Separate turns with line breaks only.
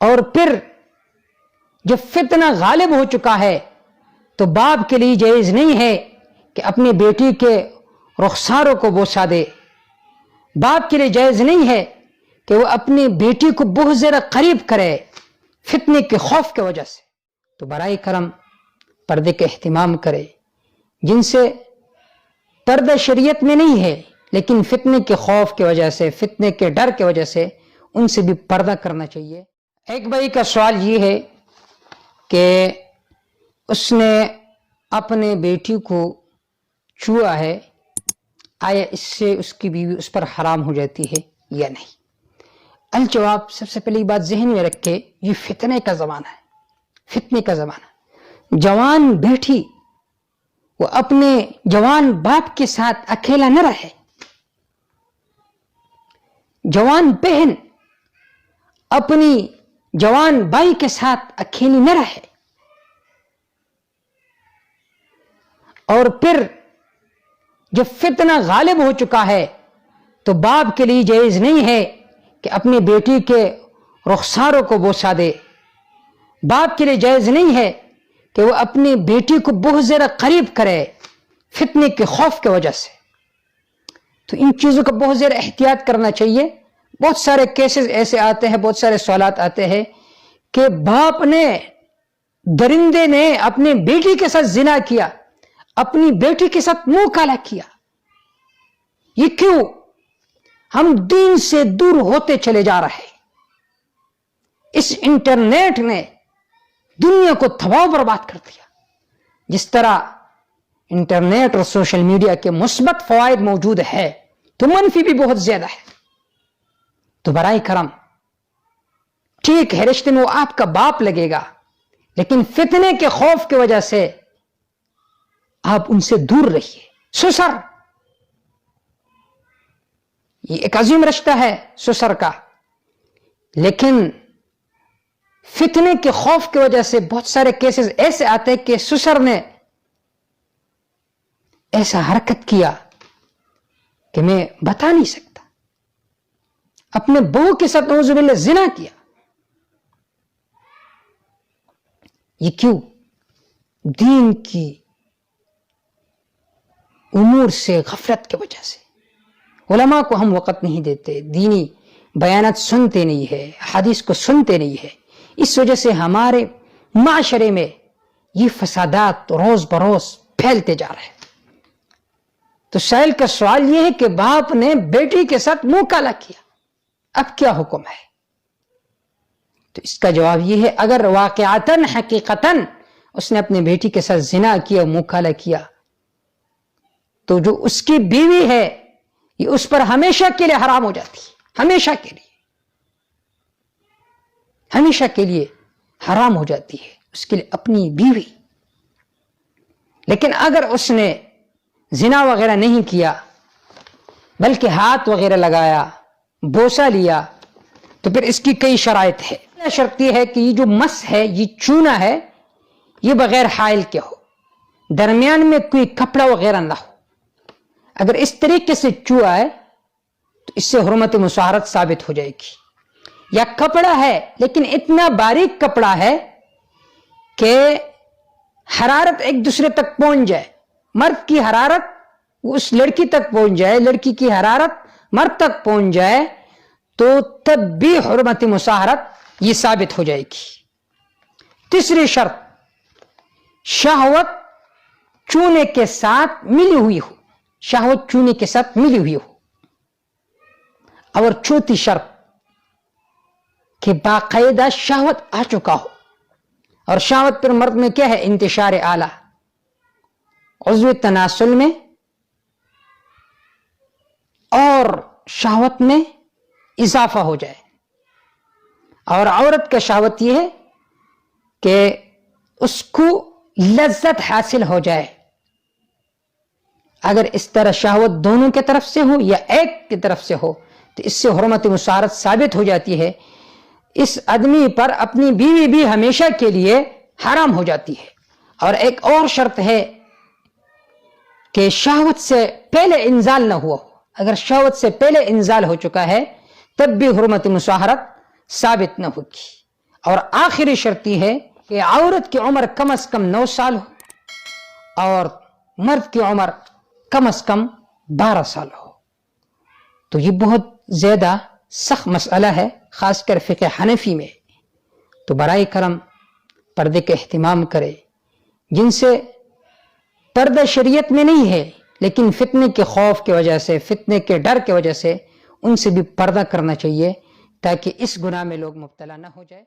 اور پھر جب فتنہ غالب ہو چکا ہے تو باپ کے لیے جائز نہیں ہے کہ اپنی بیٹی کے رخساروں کو بوسہ دے. باپ کے لیے جائز نہیں ہے کہ وہ اپنی بیٹی کو بہت زیادہ قریب کرے فتنے کے خوف کی وجہ سے. تو برائے کرم پردے کا اہتمام کرے. جن سے پردہ شریعت میں نہیں ہے لیکن فتنے کے خوف کی وجہ سے، فتنے کے ڈر کی وجہ سے ان سے بھی پردہ کرنا چاہیے. ایک بھائی کا سوال یہ ہے کہ اس نے اپنے بیٹی کو چھوا ہے، آیا اس سے اس کی بیوی اس پر حرام ہو جاتی ہے یا نہیں؟ الجواب، سب سے پہلی بات ذہن میں رکھے، یہ فتنے کا زمانہ ہے، فتنے کا زمانہ. جوان بیٹی وہ اپنے جوان باپ کے ساتھ اکیلا نہ رہے. جوان بہن اپنی جوان بھائی کے ساتھ اکیلی نہ رہے. اور پھر جب فتنہ غالب ہو چکا ہے تو باپ کے لیے جائز نہیں ہے کہ اپنی بیٹی کے رخساروں کو بوسہ دے. باپ کے لیے جائز نہیں ہے کہ وہ اپنی بیٹی کو بہت زیادہ قریب کرے فتنے کے خوف کی وجہ سے. تو ان چیزوں کا بہت زیادہ احتیاط کرنا چاہیے. بہت سارے کیسز ایسے آتے ہیں، بہت سارے سوالات آتے ہیں کہ باپ نے، درندے نے اپنی بیٹی کے ساتھ زنا کیا، اپنی بیٹی کے ساتھ منہ کالا کیا. یہ کیوں؟ ہم دین سے دور ہوتے چلے جا رہے ہیں. اس انٹرنیٹ نے دنیا کو تباہ و برباد کر دیا. جس طرح انٹرنیٹ اور سوشل میڈیا کے مثبت فوائد موجود ہے تو منفی بھی بہت زیادہ ہے. تو برائے کرم، ٹھیک ہے رشتے میں وہ آپ کا باپ لگے گا لیکن فتنے کے خوف کی وجہ سے آپ ان سے دور رہیے. سسر، یہ ایک عظیم رشتہ ہے سسر کا، لیکن فتنے کے خوف کی وجہ سے بہت سارے کیسز ایسے آتے ہیں کہ سسر نے ایسا حرکت کیا کہ میں بتا نہیں سکتا، اپنے بہو کے ساتھ نعوذ باللہ زنا کیا. یہ کیوں؟ دین کی امور سے غفلت کی وجہ سے. علماء کو ہم وقت نہیں دیتے، دینی بیانات سنتے نہیں ہے، حدیث کو سنتے نہیں ہے. اس وجہ سے ہمارے معاشرے میں یہ فسادات روز بروز پھیلتے جا رہے ہیں. تو سائل کا سوال یہ ہے کہ باپ نے بیٹی کے ساتھ منہ کالا کیا، اب کیا حکم ہے؟ تو اس کا جواب یہ ہے، اگر واقعتاً حقیقتاً اس نے اپنے بیٹی کے ساتھ زنا کیا، منہ کالا کیا، تو جو اس کی بیوی ہے یہ اس پر ہمیشہ کے لیے حرام ہو جاتی ہے. ہمیشہ کے لیے، ہمیشہ کے لیے حرام ہو جاتی ہے اس کے لیے اپنی بیوی. لیکن اگر اس نے زنا وغیرہ نہیں کیا بلکہ ہاتھ وغیرہ لگایا، بوسہ لیا، تو پھر اس کی کئی شرائط ہے. شرط یہ ہے کہ یہ جو مس ہے، یہ چونا ہے، یہ بغیر حائل کے ہو، درمیان میں کوئی کپڑا وغیرہ نہ ہو. اگر اس طریقے سے چوا ہے تو اس سے حرمت مصاہرت ثابت ہو جائے گی. یا کپڑا ہے لیکن اتنا باریک کپڑا ہے کہ حرارت ایک دوسرے تک پہنچ جائے، مرد کی حرارت اس لڑکی تک پہنچ جائے، لڑکی کی حرارت مرد تک پہنچ جائے، تو تب بھی حرمت مصاہرت یہ ثابت ہو جائے گی. تیسری شرط، شہوت چونے کے ساتھ ملی ہوئی ہو، شہوت چونے کے ساتھ ملی ہوئی ہو. اور چوتھی شرط کہ باقاعدہ شہوت آ چکا ہو. اور شہوت پر مرد میں کیا ہے؟ انتشار اعلی، عضو تناسل میں اور شہوت میں اضافہ ہو جائے. اور عورت کا شہوت یہ ہے کہ اس کو لذت حاصل ہو جائے. اگر اس طرح شہوت دونوں کی طرف سے ہو یا ایک کی طرف سے ہو تو اس سے حرمت مصاہرت ثابت ہو جاتی ہے. اس آدمی پر اپنی بیوی بھی ہمیشہ کے لیے حرام ہو جاتی ہے. اور ایک اور شرط ہے کہ شہوت سے پہلے انزال نہ ہوا ہو. اگر شہوت سے پہلے انزال ہو چکا ہے تب بھی حرمت مصاہرت ثابت نہ ہوگی. اور آخری شرط یہ ہے کہ عورت کی عمر کم از کم 9 سال ہو اور مرد کی عمر کم از کم 12 سال ہو. تو یہ بہت زیادہ سخت مسئلہ ہے، خاص کر فقہ حنفی میں. تو برائے کرم پردے کا اہتمام کرے. جن سے پردہ شریعت میں نہیں ہے لیکن فتنے کے خوف کی وجہ سے، فتنے کے ڈر کی وجہ سے ان سے بھی پردہ کرنا چاہیے تاکہ اس گناہ میں لوگ مبتلا نہ ہو جائے.